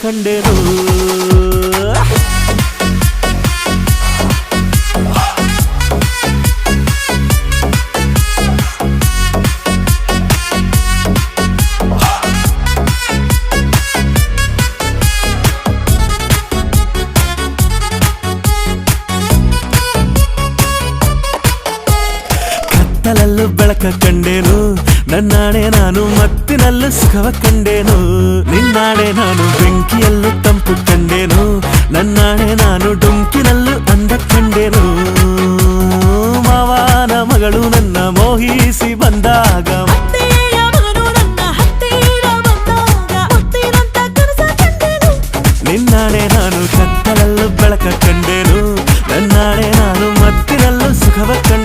ಕಂಡೆನು ಕತ್ತಲಲ್ಲೂ ಬೆಳಕ ಕಂಡೇನು ನನ್ನಾಣೆ ನಾನು ಮತ್ತಿನಲ್ಲೂ ಸುಖವ ಕಂಡೇನು ನಿನ್ನಾಣೆ ನಾನು ಬೆಂಕಿಯಲ್ಲೂ ತಂಪು ಕಂಡೇನು ನನ್ನಾಣೆ ನಾನು ಡೊಂಕಿನಲ್ಲೂ ಅಂದ ಕಂಡೇನು ಮಾವನ ಮಗಳು ನನ್ನ ಮೋಹಿಸಿ ಬಂದಾಗ ನಿನ್ನಾಣೆ ನಾನು ಕತ್ತಲಲ್ಲೂ ಬೆಳಕ ಕಂಡೇನು ನನ್ನಾಣೆ ನಾನು ಮತ್ತಿನಲ್ಲೂ ಸುಖವ ಕಂಡೇನು